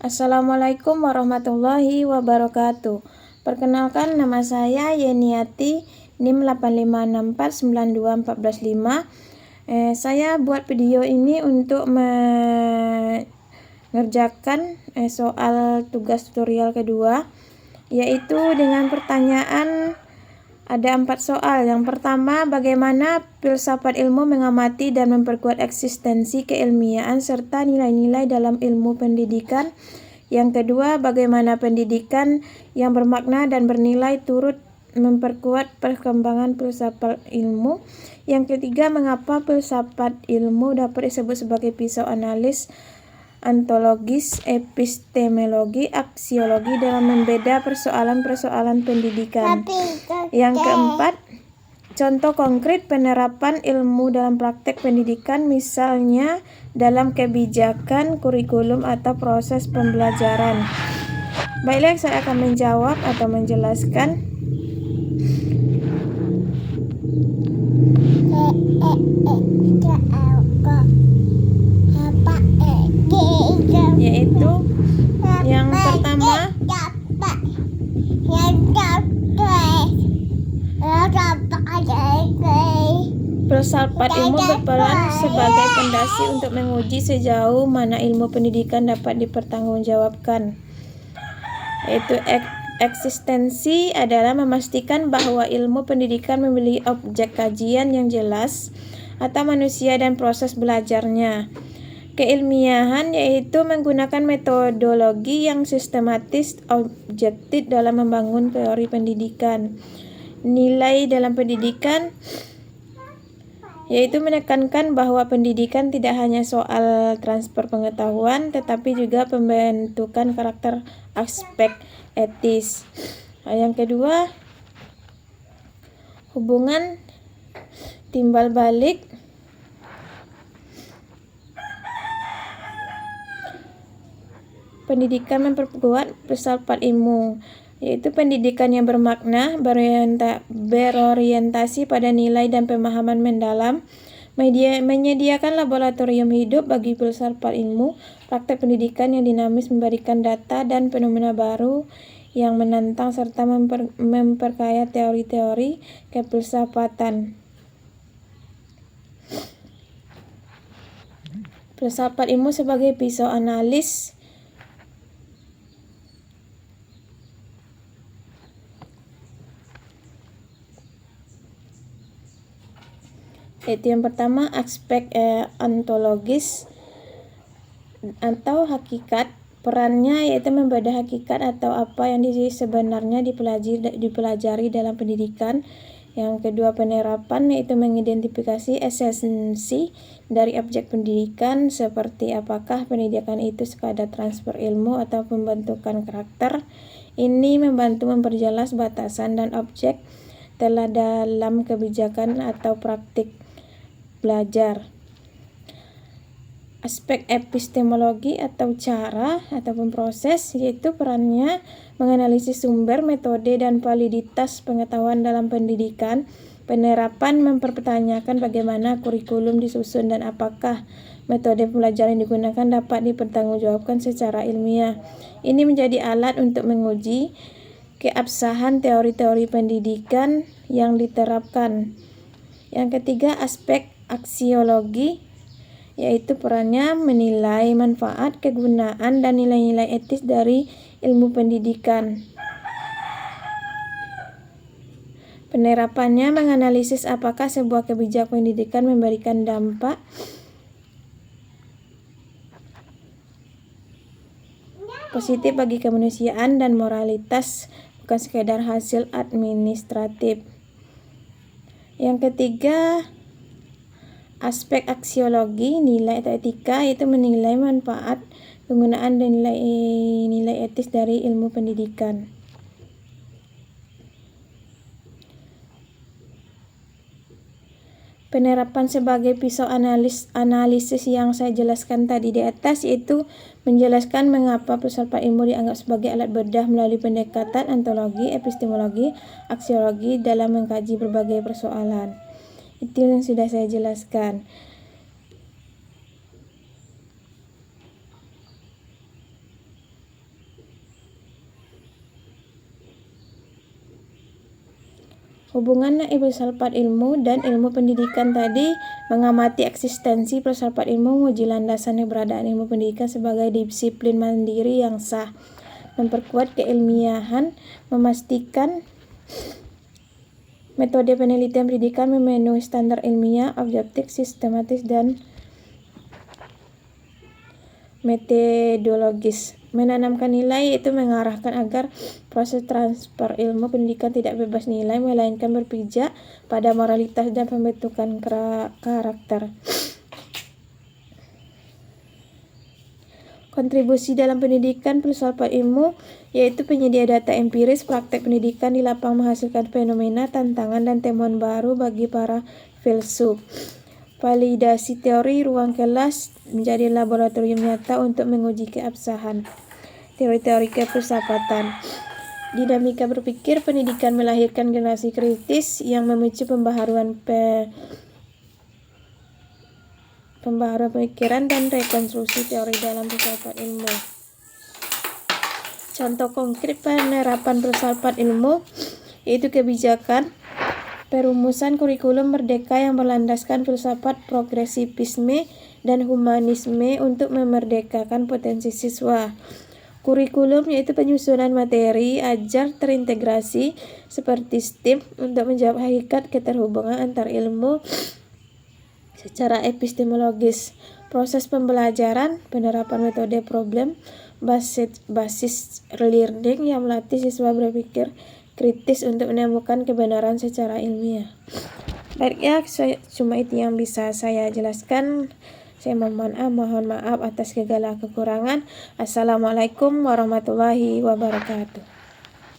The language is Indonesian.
Assalamualaikum warahmatullahi wabarakatuh. Perkenalkan, nama saya Yeniati, NIM 856492415. Saya buat video ini untuk mengerjakan soal tugas tutorial kedua, yaitu dengan pertanyaan. Ada 4 soal. Yang pertama, bagaimana filsafat ilmu mengamati dan memperkuat eksistensi keilmiahan serta nilai-nilai dalam ilmu pendidikan. Yang kedua, bagaimana pendidikan yang bermakna dan bernilai turut memperkuat perkembangan filsafat ilmu. Yang ketiga, mengapa filsafat ilmu dapat disebut sebagai pisau analis ontologis, epistemologi, aksiologi dalam membeda persoalan-persoalan pendidikan. Yang keempat, contoh konkret penerapan ilmu dalam praktek pendidikan, misalnya dalam kebijakan, kurikulum, atau proses pembelajaran. Baiklah, saya akan menjawab atau menjelaskan. Yaitu yang pertama, filsafat ilmu berperan sebagai fondasi untuk menguji sejauh mana ilmu pendidikan dapat dipertanggungjawabkan. Yaitu eksistensi adalah memastikan bahwa ilmu pendidikan memiliki objek kajian yang jelas atau manusia dan proses belajarnya. Keilmiahan yaitu menggunakan metodologi yang sistematis, objektif dalam membangun teori pendidikan. Nilai dalam pendidikan yaitu menekankan bahwa pendidikan tidak hanya soal transfer pengetahuan, tetapi juga pembentukan karakter, aspek etis. Yang kedua, hubungan timbal balik pendidikan memperkuat filsafat ilmu, yaitu pendidikan yang bermakna, berorientasi pada nilai dan pemahaman mendalam, menyediakan laboratorium hidup bagi filsafat ilmu, praktek pendidikan yang dinamis memberikan data dan fenomena baru yang menantang serta memperkaya teori-teori kefilsafatan. Filsafat ilmu sebagai pisau analis yaitu yang pertama, aspek ontologis atau hakikat. Perannya yaitu membedah hakikat atau apa yang sebenarnya dipelajari dalam pendidikan. Yang kedua, penerapan yaitu mengidentifikasi esensi dari objek pendidikan, seperti apakah pendidikan itu sekadar transfer ilmu atau pembentukan karakter. Ini membantu memperjelas batasan dan objek telah dalam kebijakan atau praktik belajar. Aspek epistemologi atau cara ataupun proses, yaitu perannya menganalisis sumber, metode, dan validitas pengetahuan dalam pendidikan. Penerapan mempertanyakan bagaimana kurikulum disusun dan apakah metode pembelajaran yang digunakan dapat dipertanggungjawabkan secara ilmiah. Ini menjadi alat untuk menguji keabsahan teori-teori pendidikan yang diterapkan. Yang ketiga, aspek aksiologi, yaitu perannya menilai manfaat, kegunaan, dan nilai-nilai etis dari ilmu pendidikan. Penerapannya menganalisis apakah sebuah kebijakan pendidikan memberikan dampak positif bagi kemanusiaan dan moralitas, bukan sekedar hasil administratif. Yang ketiga, aspek aksiologi, nilai atau etika, yaitu menilai manfaat, penggunaan, dan nilai etis dari ilmu pendidikan. Penerapan sebagai pisau analisis yang saya jelaskan tadi di atas, yaitu menjelaskan mengapa filsafat ilmu dianggap sebagai alat bedah melalui pendekatan ontologi, epistemologi, aksiologi dalam mengkaji berbagai persoalan. Itu yang sudah saya jelaskan. Hubungan filsafat ilmu dan ilmu pendidikan tadi mengamati eksistensi filsafat ilmu, menguji landasan keberadaan ilmu pendidikan sebagai disiplin mandiri yang sah, memperkuat keilmiahan, memastikan metode penelitian pendidikan memenuhi standar ilmiah, objektif, sistematis, dan metodologis. Menanamkan nilai yaitu mengarahkan agar proses transfer ilmu pendidikan tidak bebas nilai, melainkan berpijak pada moralitas dan pembentukan karakter. Kontribusi dalam pendidikan filsafat ilmu yaitu penyedia data empiris, praktek pendidikan di lapangan menghasilkan fenomena, tantangan, dan temuan baru bagi para filsuf. Validasi teori ruang kelas menjadi laboratorium nyata untuk menguji keabsahan teori-teori kefilsafatan. Dinamika berpikir pendidikan melahirkan generasi kritis yang memicu pembaharuan pemikiran dan rekonstruksi teori dalam filsafat ilmu. Contoh konkret penerapan filsafat ilmu yaitu kebijakan perumusan kurikulum merdeka yang berlandaskan filsafat progresivisme dan humanisme untuk memerdekakan potensi siswa. Kurikulum yaitu penyusunan materi ajar terintegrasi seperti STEM untuk menjawab hakikat keterhubungan antar ilmu secara epistemologis. Proses pembelajaran, penerapan metode problem basis learning yang melatih siswa berpikir kritis untuk menemukan kebenaran secara ilmiah. Baik ya, cuma itu yang bisa saya jelaskan. Saya mohon maaf atas segala kekurangan. Assalamualaikum warahmatullahi wabarakatuh.